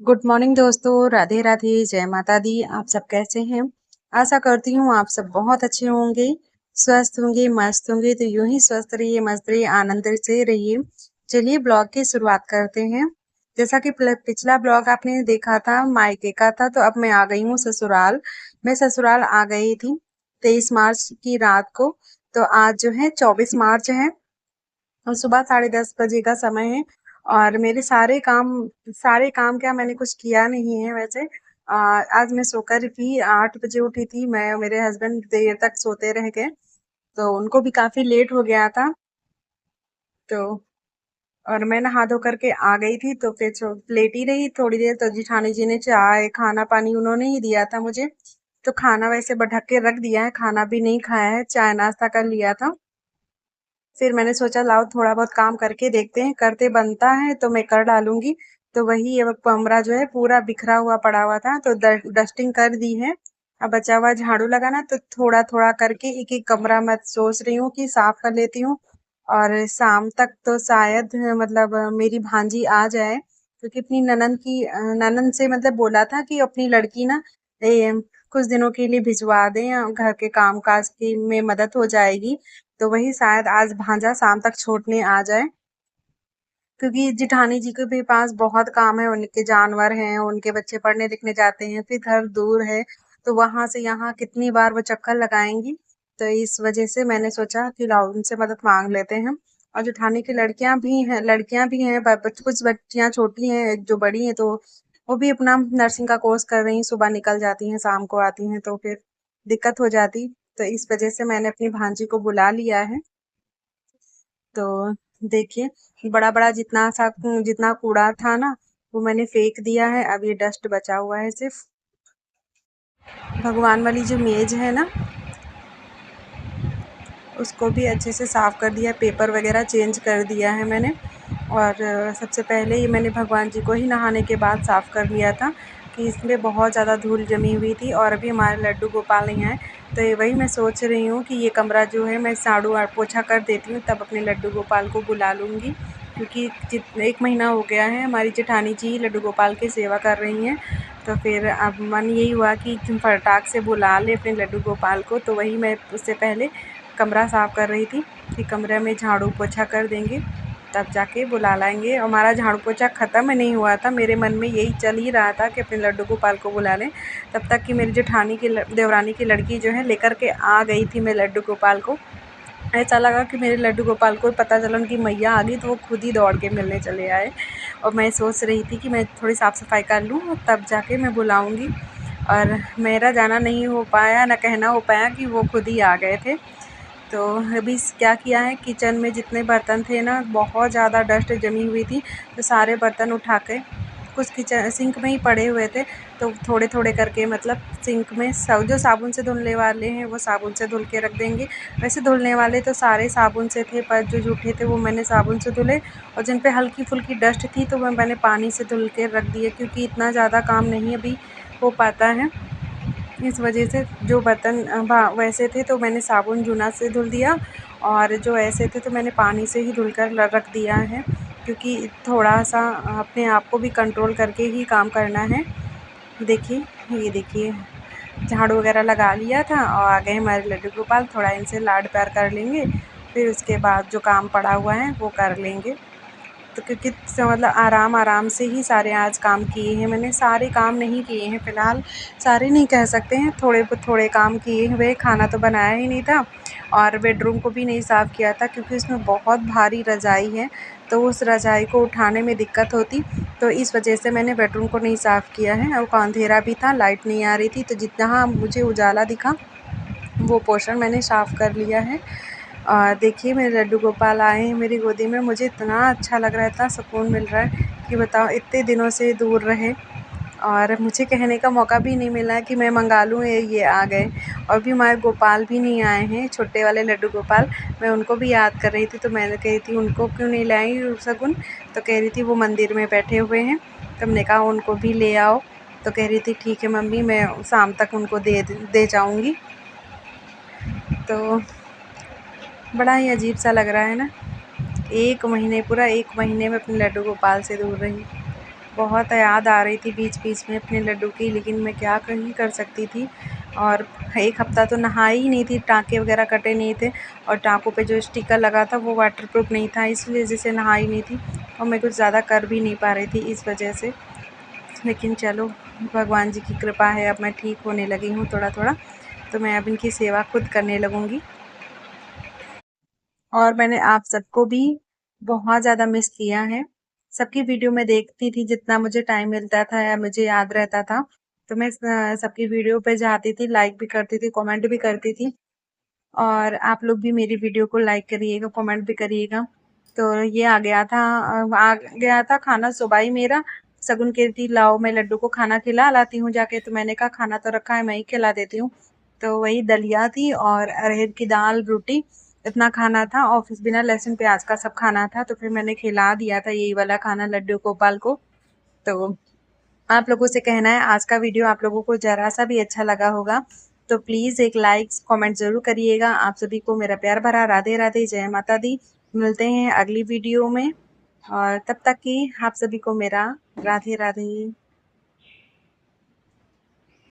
Good morning दोस्तों, राधे राधे, जय माता दी। आप सब कैसे हैं? आशा करती हूँ आप सब बहुत अच्छे होंगे, स्वस्थ होंगे, मस्त होंगे। तो यूं ही स्वस्थ रहिए, मस्त रहिए, आनंद से रहिए। चलिए ब्लॉग की शुरुआत करते हैं। जैसा कि पिछला ब्लॉग आपने देखा था मायके का था, तो अब मैं आ गई हूँ ससुराल। मैं ससुराल आ गई थी 23 मार्च की रात को। तो आज जो है 24 मार्च है और सुबह 10:30 बजे का समय है। और मेरे सारे काम क्या, मैंने कुछ किया नहीं है वैसे। आज मैं सोकर भी 8 बजे उठी थी। मैं और मेरे हस्बैंड देर तक सोते रह गए, तो उनको भी काफी लेट हो गया था। तो और मैं नहा धो करके आ गई थी, तो फिर लेटी ही रही थोड़ी देर। तो जिठानी जी ने चाय खाना पानी उन्होंने ही दिया था मुझे। तो खाना वैसे ढक के रख दिया है, खाना भी नहीं खाया है, चाय नाश्ता कर लिया था। फिर मैंने सोचा लाओ थोड़ा बहुत काम करके देखते हैं, करते बनता है तो मैं कर डालूंगी। तो वही ये कमरा जो है पूरा बिखरा हुआ पड़ा हुआ था, तो डस्टिंग कर दी है। अब बचा हुआ झाड़ू लगाना, तो थोड़ा थोड़ा करके एक एक कमरा मैं सोच रही हूँ कि साफ कर लेती हूँ। और शाम तक तो शायद मतलब मेरी भांजी आ जाए, क्योंकि अपनी ननन से मतलब बोला था कि अपनी लड़की ना कुछ दिनों के लिए भिजवा दें, घर के काम काज की में मदद हो जाएगी। तो वही शायद आज भांजा शाम तक छोड़ने आ जाए, क्योंकि जिठानी जी के भी पास बहुत काम है। उनके जानवर हैं, उनके बच्चे पढ़ने लिखने जाते हैं, फिर घर दूर है, तो वहां से यहाँ कितनी बार वो चक्कर लगाएंगी। तो इस वजह से मैंने सोचा कि लाओ उनसे मदद मांग लेते हैं। और जिठानी की लड़कियां भी हैं, कुछ बच्चियां छोटी हैं, एक जो बड़ी हैं, तो वो भी अपना नर्सिंग का कोर्स कर रही हैं। सुबह निकल जाती हैं, शाम को आती हैं, तो फिर दिक्कत हो जाती। तो इस वजह से मैंने अपनी भांजी को बुला लिया है। तो देखिए, बड़ा-बड़ा जितना कूड़ा था ना, वो मैंने फेंक दिया है। अब ये डस्ट बचा हुआ है सिर्फ। भगवान वाली जो मेज है ना, उसको भी अच्छे से साफ कर दिया, पेपर वगैरह चेंज कर दिया है मैंने। और सबसे पहले ये मैंने भगवान जी को ही नहाने के बाद साफ कर लिया था, कि इसमें बहुत ज़्यादा धूल जमी हुई थी। और अभी हमारे लड्डू गोपाल नहीं आए, तो ये वही मैं सोच रही हूँ कि ये कमरा जो है मैं झाड़ू और पोछा कर देती हूँ, तब अपने लड्डू गोपाल को बुला लूँगी। क्योंकि 1 महीना हो गया है, हमारी जेठानी जी लड्डू गोपाल की सेवा कर रही हैं। तो फिर अब मन यही हुआ कि फटाक से बुला लें अपने लड्डू गोपाल को। तो वही मैं उससे पहले कमरा साफ़ कर रही थी कि कमरे में झाड़ू पोछा कर देंगे, तब जाके बुला लाएंगे। हमारा झाड़ू पोछा ख़त्म नहीं हुआ था, मेरे मन में यही चल ही रहा था कि अपने लड्डू गोपाल को बुला लें, तब तक कि मेरी जेठानी की देवरानी की लड़की जो है लेकर के आ गई थी मैं लड्डू गोपाल को। ऐसा लगा कि मेरे लड्डू गोपाल को पता चला उनकी मैया आ गई, तो वो खुद ही दौड़ के मिलने चले आए। और मैं सोच रही थी कि मैं थोड़ी साफ़ सफाई कर लूँ, तब जाके मैं बुलाऊँगी। और मेरा जाना नहीं हो पाया, ना कहना हो पाया कि वो खुद ही आ गए थे। तो अभी क्या किया है, किचन में जितने बर्तन थे ना, बहुत ज़्यादा डस्ट जमी हुई थी। तो सारे बर्तन उठा के कुछ किचन सिंक में ही पड़े हुए थे, तो थोड़े थोड़े करके मतलब सिंक में सब जो साबुन से धुलने वाले हैं वो साबुन से धुल के रख देंगे। वैसे धुलने वाले तो सारे साबुन से थे, पर जो जूठे थे वो मैंने साबुन से धुले। और जिन पे हल्की फुल्की डस्ट थी तो वो मैंने पानी से धुल के रख दिए, क्योंकि इतना ज़्यादा काम नहीं अभी हो पाता है। इस वजह से जो बर्तन वैसे थे तो मैंने साबुन जूना से धुल दिया, और जो ऐसे थे तो मैंने पानी से ही धुल कर रख दिया है, क्योंकि थोड़ा सा अपने आप को भी कंट्रोल करके ही काम करना है। देखिए, ये देखिए, झाड़ू वगैरह लगा लिया था और आ गए हमारे लड्डू गोपाल। थोड़ा इनसे लाड प्यार कर लेंगे, फिर उसके बाद जो काम पड़ा हुआ है वो कर लेंगे। तो क्योंकि मतलब आराम-आराम से ही सारे आज काम किए हैं मैंने, सारे काम नहीं किए हैं फ़िलहाल, सारे नहीं कह सकते हैं, थोड़े काम किए हुए। खाना तो बनाया ही नहीं था, और बेडरूम को भी नहीं साफ़ किया था, क्योंकि उसमें बहुत भारी रज़ाई है, तो उस रज़ाई को उठाने में दिक्कत होती, तो इस वजह से मैंने बेडरूम को नहीं साफ़ किया है। और अंधेरा भी था, लाइट नहीं आ रही थी, तो जितना मुझे उजाला दिखा वो पोर्शन मैंने साफ़ कर लिया है। और देखिए, मेरे लड्डू गोपाल आए हैं मेरी गोदी में, मुझे इतना अच्छा लग रहा है, इतना सुकून मिल रहा है कि बताओ, इतने दिनों से दूर रहे और मुझे कहने का मौका भी नहीं मिला कि मैं मंगा लूँ, ये आ गए। और भी हमारे गोपाल भी नहीं आए हैं, छोटे वाले लड्डू गोपाल, मैं उनको भी याद कर रही थी। तो मैंने कही थी उनको क्यों नहीं लाई शगुन, तो कह रही थी वो मंदिर में बैठे हुए हैं। तो हमने कहा उनको भी ले आओ, तो कह रही थी ठीक है मम्मी, मैं शाम तक उनको दे जाऊँगी। तो बड़ा ही अजीब सा लग रहा है ना, 1 महीने, पूरा 1 महीने में अपने लड्डू गोपाल से दूर रही। बहुत याद आ रही थी बीच बीच में अपने लड्डू की, लेकिन मैं क्या नहीं कर सकती थी। और 1 हफ़्ता तो नहाई ही नहीं थी, टाँके वगैरह कटे नहीं थे और टाँकों पे जो स्टिकर लगा था वो वाटरप्रूफ नहीं था, इसलिए जैसे नहाई नहीं थी और मैं कुछ ज़्यादा कर भी नहीं पा रही थी इस वजह से। लेकिन चलो, भगवान जी की कृपा है, अब मैं ठीक होने लगी हूँ थोड़ा-थोड़ा, तो मैं अब इनकी सेवा खुद करने लगूँगी। और मैंने आप सबको भी बहुत ज़्यादा मिस किया है। सबकी वीडियो मैं देखती थी जितना मुझे टाइम मिलता था या मुझे याद रहता था, तो मैं सबकी वीडियो पे जाती थी, लाइक भी करती थी, कमेंट भी करती थी। और आप लोग भी मेरी वीडियो को लाइक करिएगा, कमेंट भी करिएगा। तो ये आ गया था खाना सुबह ही मेरा। शगुन कह रही थी लाओ मैं लड्डू को खाना खिला लाती हूँ जाके, तो मैंने कहा खाना तो रखा है मैं ही खिला देती हूँ। तो वही दलिया थी और अरहर की दाल, रोटी, इतना खाना था और फिर बिना लहसुन प्याज का सब खाना था। तो फिर मैंने खिला दिया था यही वाला खाना लड्डू गोपाल को। तो आप लोगों से कहना है आज का वीडियो आप लोगों को ज़रा सा भी अच्छा लगा होगा तो प्लीज़ एक लाइक कमेंट ज़रूर करिएगा। आप सभी को मेरा प्यार भरा राधे राधे, जय माता दी। मिलते हैं अगली वीडियो में और तब तक की आप सभी को मेरा राधे राधे।